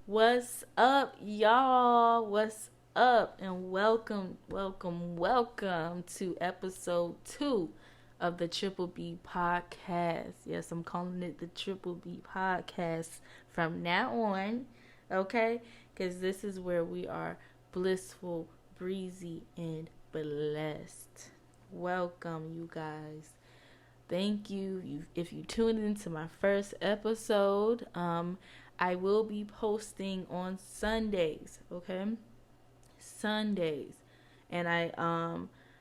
What's up, y'all? What's up? And welcome to episode 2 of the Triple B podcast. Yes, I'm calling it the Triple B podcast from now on, okay? Because this is where we are blissful, breezy, and blessed. Welcome, you guys. Thank you. If you tuned into my first episode, I will be posting on Sundays, okay? Sundays. And I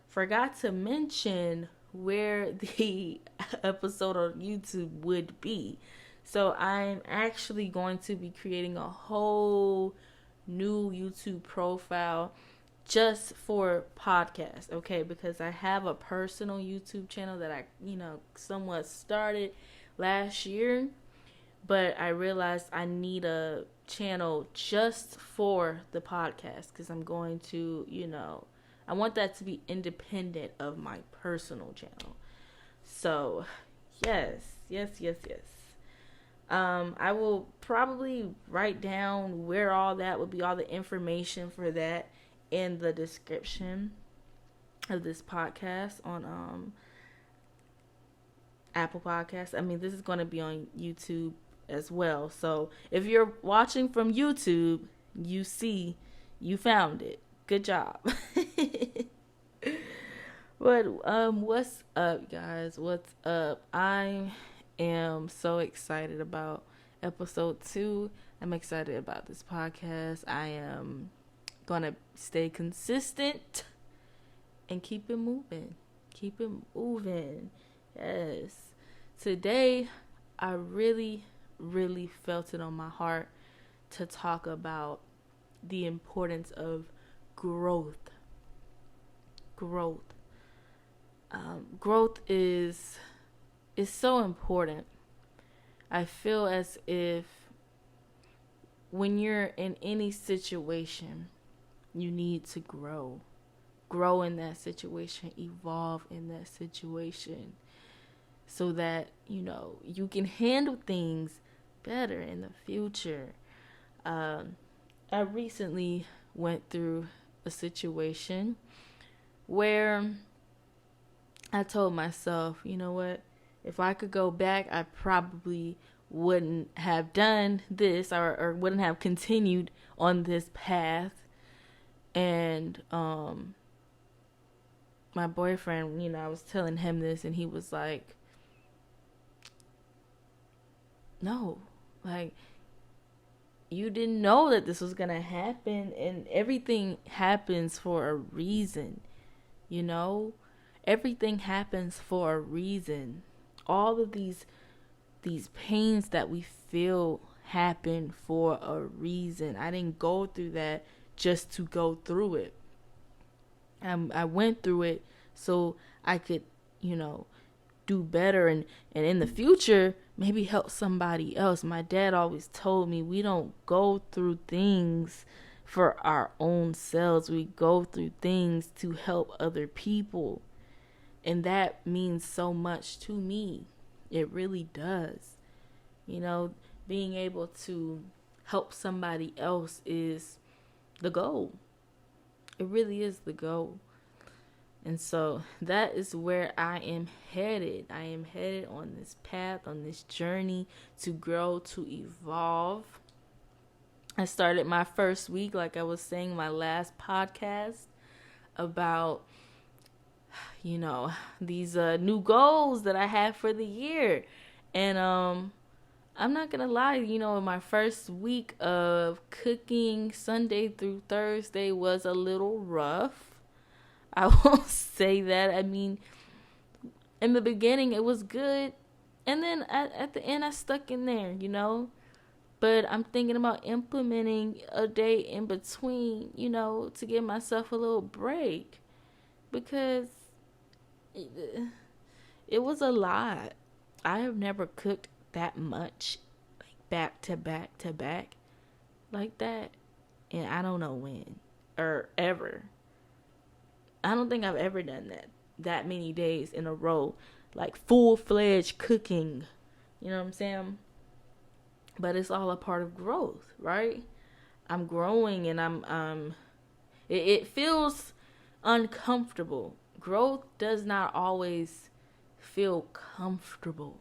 forgot to mention where the episode on YouTube would be. So I'm actually going to be creating a whole new YouTube profile just for podcasts, okay? Because I have a personal YouTube channel that I, somewhat started last year, but I realized I need a channel just for the podcast because I'm going to, I want that to be independent of my personal channel. So, yes. I will probably write down where all that would be, all the information for that in the description of this podcast on Apple Podcasts. I mean, this is going to be on YouTube as well. So if you're watching from YouTube, you found it. Good job. But what's up, guys? What's up? I am so excited about episode 2. I'm excited about this podcast. I am gonna stay consistent and keep it moving. Keep it moving. Yes. Today, I really felt it on my heart to talk about the importance of growth. Growth is so important. I feel as if when you're in any situation, you need to grow. Grow in that situation, evolve in that situation, so that, you can handle things better in the future. I recently went through a situation where I told myself, you know what? If I could go back, I probably wouldn't have done this or wouldn't have continued on this path. And my boyfriend, I was telling him this, and he was like, no, like, you didn't know that this was gonna happen, and everything happens for a reason. Everything happens for a reason. All of these pains that we feel happen for a reason. I didn't go through that just to go through it. I went through it so I could, do better, and in the future maybe help somebody else. My dad always told me we don't go through things for our own selves. We go through things to help other people. And that means so much to me. It really does. Being able to help somebody else is the goal. It really is the goal. And so that is where I am headed. I am headed on this path, on this journey to grow, to evolve. I started my first week, like I was saying in my last podcast, about, these new goals that I have for the year. And I'm not going to lie, in my first week of cooking, Sunday through Thursday was a little rough. I won't say that. I mean, in the beginning, it was good. And then at the end, I stuck in there, But I'm thinking about implementing a day in between, to give myself a little break. Because it was a lot. I have never cooked that much, like back to back to back, like that. And I don't know when or ever. I don't think I've ever done that many days in a row, like full-fledged cooking. You know what I'm saying? But it's all a part of growth, right? I'm growing, and it feels uncomfortable. Growth does not always feel comfortable,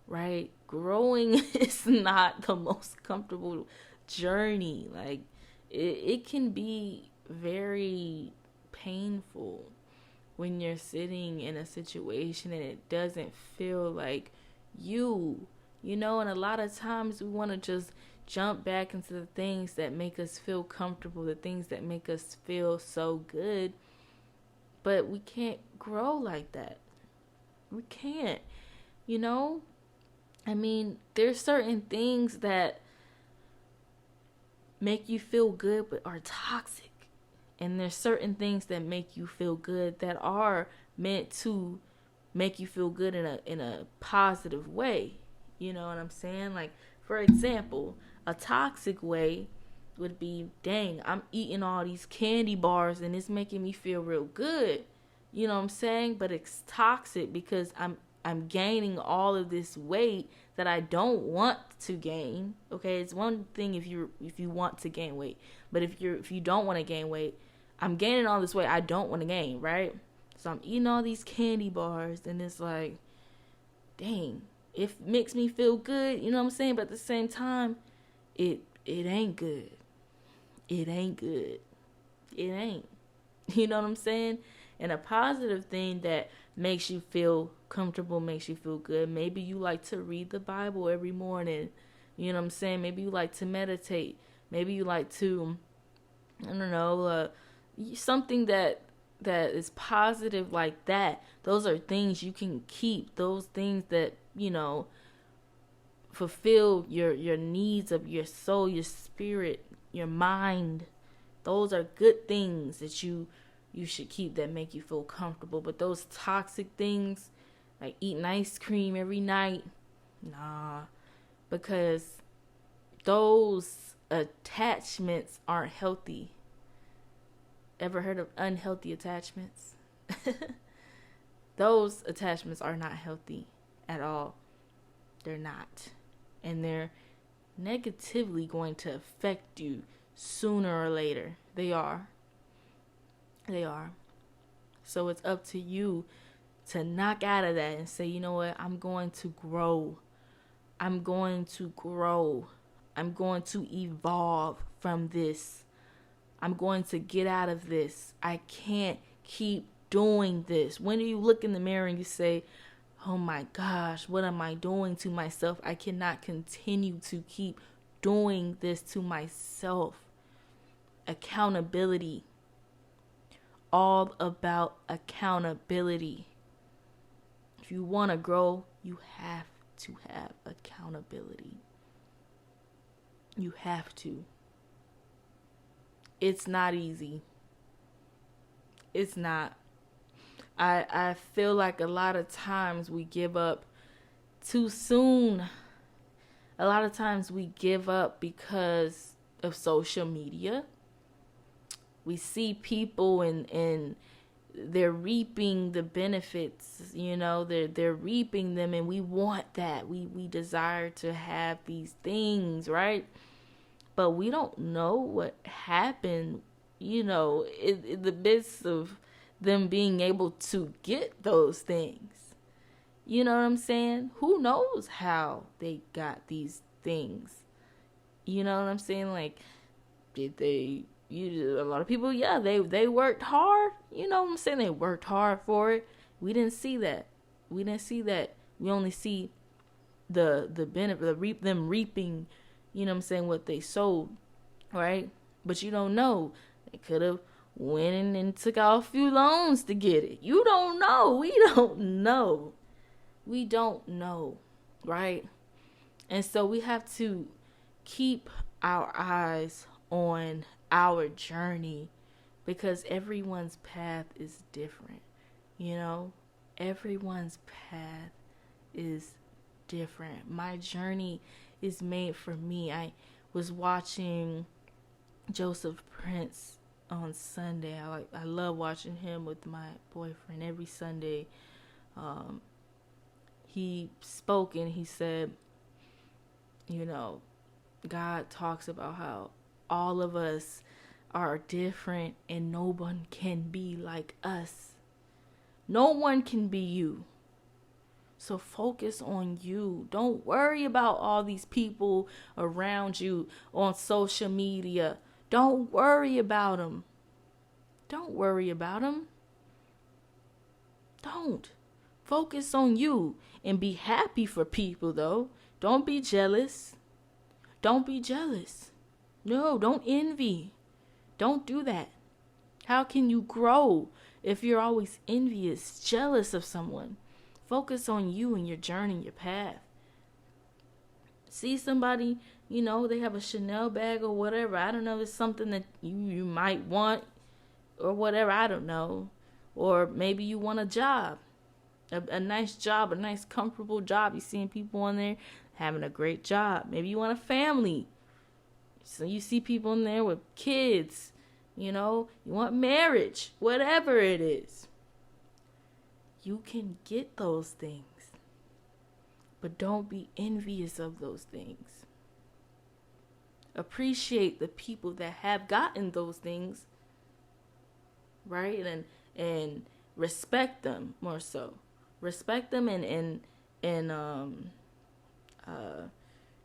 right? Growing is not the most comfortable journey. Like, it can be very painful when you're sitting in a situation and it doesn't feel like you know, and a lot of times we want to just jump back into the things that make us feel comfortable, the things that make us feel so good, but we can't grow like that. We can't, you know. I mean, there's certain things that make you feel good but are toxic, and there's certain things that make you feel good that are meant to make you feel good in a positive way. You know what I'm saying? Like, for example, a toxic way would be, dang, I'm eating all these candy bars and it's making me feel real good. You know what I'm saying? But it's toxic because I'm gaining all of this weight that I don't want to gain. Okay, it's one thing if you want to gain weight, but if you don't want to gain weight, I'm gaining all this weight I don't want to gain, right? So I'm eating all these candy bars, and it's like, dang, it makes me feel good, you know what I'm saying? But at the same time, it ain't good. It ain't good. It ain't. You know what I'm saying? And a positive thing that makes you feel comfortable, makes you feel good. Maybe you like to read the Bible every morning. You know what I'm saying? Maybe you like to meditate. Maybe you like to, I don't know, something that is positive like that. Those are things you can keep. Those things that, you know, fulfill your needs of your soul, your spirit, your mind. Those are good things that you should keep, that make you feel comfortable. But those toxic things, like eating ice cream every night, nah, because those attachments aren't healthy. Ever heard of unhealthy attachments? Those attachments are not healthy at all. They're not. And they're negatively going to affect you sooner or later. They are. They are. So it's up to you to knock out of that and say, you know what? I'm going to grow. I'm going to grow. I'm going to evolve from this. I'm going to get out of this. I can't keep doing this. When do you look in the mirror and you say, oh my gosh, what am I doing to myself? I cannot continue to keep doing this to myself. Accountability. All about accountability. If you want to grow, you have to have accountability. You have to. It's not easy. It's not. I feel like a lot of times we give up too soon. A lot of times we give up because of social media. We see people and they're reaping the benefits, you know, they're reaping them, and we want that. We desire to have these things, right? But we don't know what happened, you know, in the midst of them being able to get those things. You know what I'm saying? Who knows how they got these things? You know what I'm saying? Like, did they, a lot of people, yeah, they worked hard. You know what I'm saying? They worked hard for it. We didn't see that. We didn't see that. We only see the benefit, them reaping, you know what I'm saying, what they sowed, right? But you don't know. They could have went in and took out a few loans to get it. You don't know. We don't know. We don't know, right? And so we have to keep our eyes on our journey, because everyone's path is different. You know, everyone's path is different. My journey is made for me. I was watching Joseph Prince on Sunday. I love watching him with my boyfriend every Sunday. He spoke and he said, you know, God talks about how all of us are different and no one can be like us. No one can be you. So focus on you. Don't worry about all these people around you on social media. Don't worry about them. Don't worry about them. Don't. Focus on you and be happy for people, though. Don't be jealous. Don't be jealous. No, don't envy. Don't do that. How can you grow if you're always envious, jealous of someone? Focus on you and your journey, your path. See somebody, they have a Chanel bag or whatever. I don't know. It's something that you might want or whatever. I don't know. Or maybe you want a job, a nice job, a nice comfortable job. You're seeing people on there having a great job. Maybe you want a family. So you see people in there with kids. You want marriage, whatever it is. You can get those things. But don't be envious of those things. Appreciate the people that have gotten those things, right? And respect them more so. Respect them and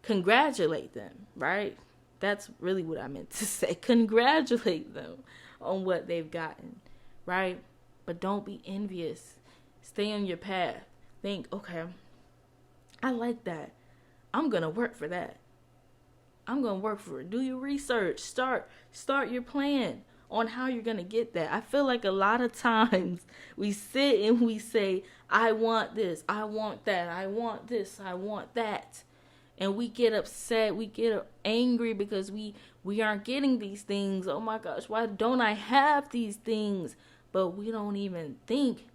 congratulate them, right? That's really what I meant to say. Congratulate them on what they've gotten, right? But don't be envious. Stay on your path. Think, okay, I like that. I'm going to work for that. I'm going to work for it. Do your research. Start your plan on how you're going to get that. I feel like a lot of times we sit and we say, I want this, I want that, I want this, I want that. And we get upset, we get angry because we aren't getting these things. Oh my gosh, why don't I have these things? But we don't even think,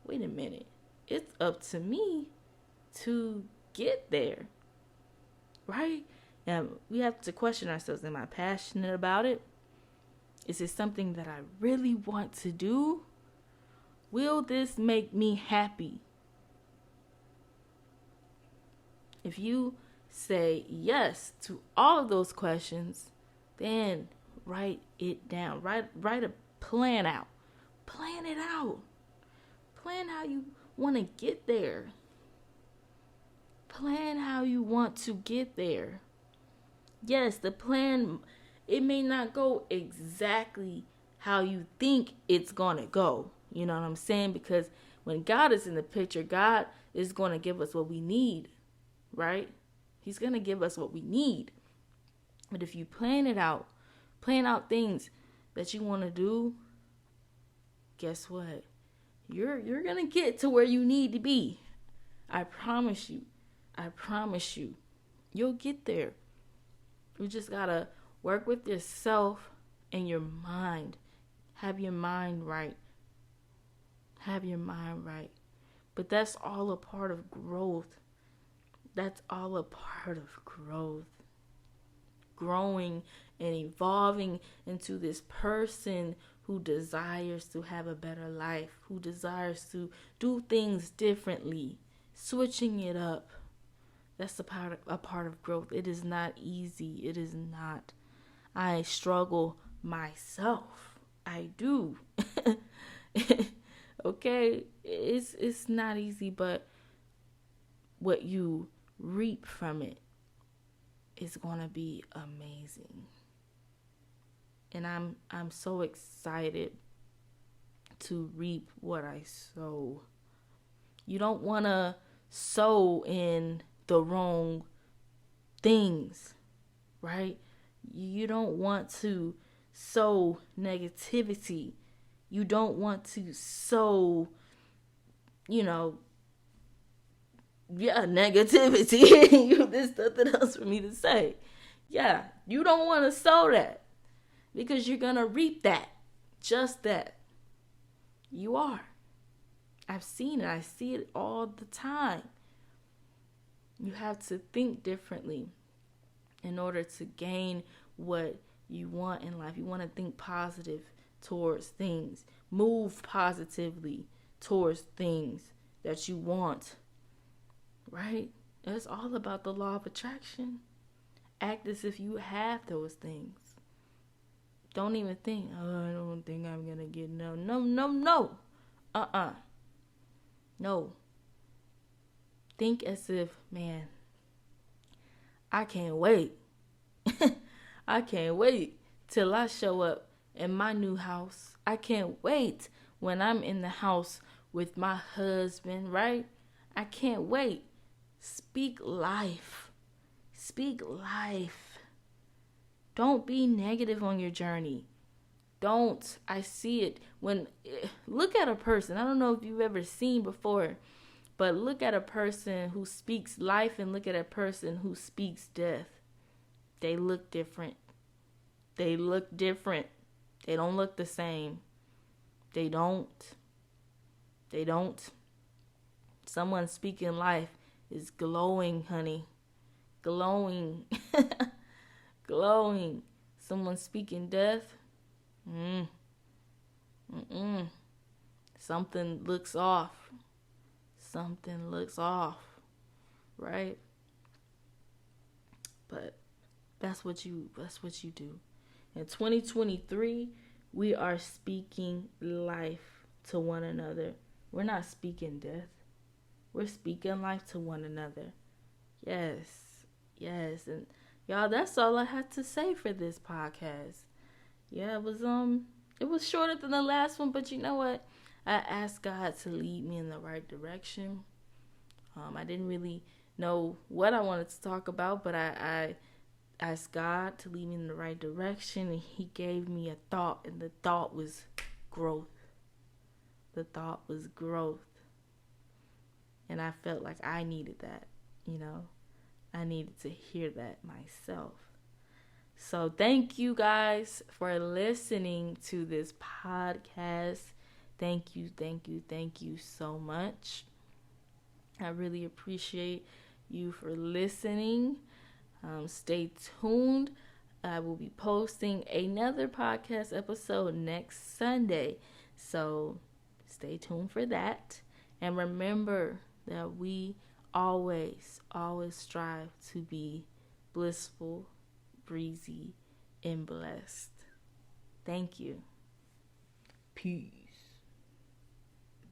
wait a minute, it's up to me to get there, right? And we have to question ourselves. Am I passionate about it? Is it something that I really want to do? Will this make me happy? If you say yes to all of those questions, then write it down. Write a plan out. Plan it out. Plan how you want to get there. Plan how you want to get there. Yes, the plan, it may not go exactly how you think it's going to go. You know what I'm saying? Because when God is in the picture, God is going to give us what we need, right? He's going to give us what we need. But if you plan out things that you want to do, guess what? You're going to get to where you need to be. I promise you. You'll get there. You just got to work with yourself and your mind. Have your mind right. But that's all a part of growth. Growing and evolving into this person who desires to have a better life, who desires to do things differently, switching it up. That's a part of growth. It is not easy. It is not. I struggle myself. I do. Okay? It's not easy, but what you reap from it is going to be amazing. And I'm so excited to reap what I sow. You don't want to sow in the wrong things, right? You don't want to sow negativity. You don't want to sow, negativity. There's nothing else for me to say. Yeah, you don't want to sow that because you're going to reap that. Just that. You are. I've seen it. I see it all the time. You have to think differently in order to gain what you want in life. You want to think positive towards things. Move positively towards things that you want. Right? It's all about the law of attraction. Act as if you have those things. Don't even think, oh, I don't think I'm going to get no. No, no, no. No. Think as if, man, I can't wait. I can't wait till I show up in my new house. I can't wait when I'm in the house with my husband, right? I can't wait. Speak life. Speak life. Don't be negative on your journey. Don't. I see it look at a person. I don't know if you've ever seen before, but look at a person who speaks life and look at a person who speaks death. They look different. They look different. They don't look the same. They don't. They don't. Someone speaking life is glowing, honey. Glowing. Glowing. Someone speaking death. Something looks off. Something looks off. Right? But that's what you do. In 2023, we are speaking life to one another. We're not speaking death. We're speaking life to one another. Yes. Yes. And y'all, that's all I had to say for this podcast. Yeah, it was shorter than the last one, but you know what? I asked God to lead me in the right direction. I didn't really know what I wanted to talk about, but I asked God to lead me in the right direction, and He gave me a thought, and the thought was growth. The thought was growth. And I felt like I needed that, I needed to hear that myself. So thank you guys for listening to this podcast. Thank you so much. I really appreciate you for listening. Stay tuned. I will be posting another podcast episode next Sunday. So stay tuned for that. And remember that we always strive to be blissful, Bri-zy, and blessed. Thank you. Peace.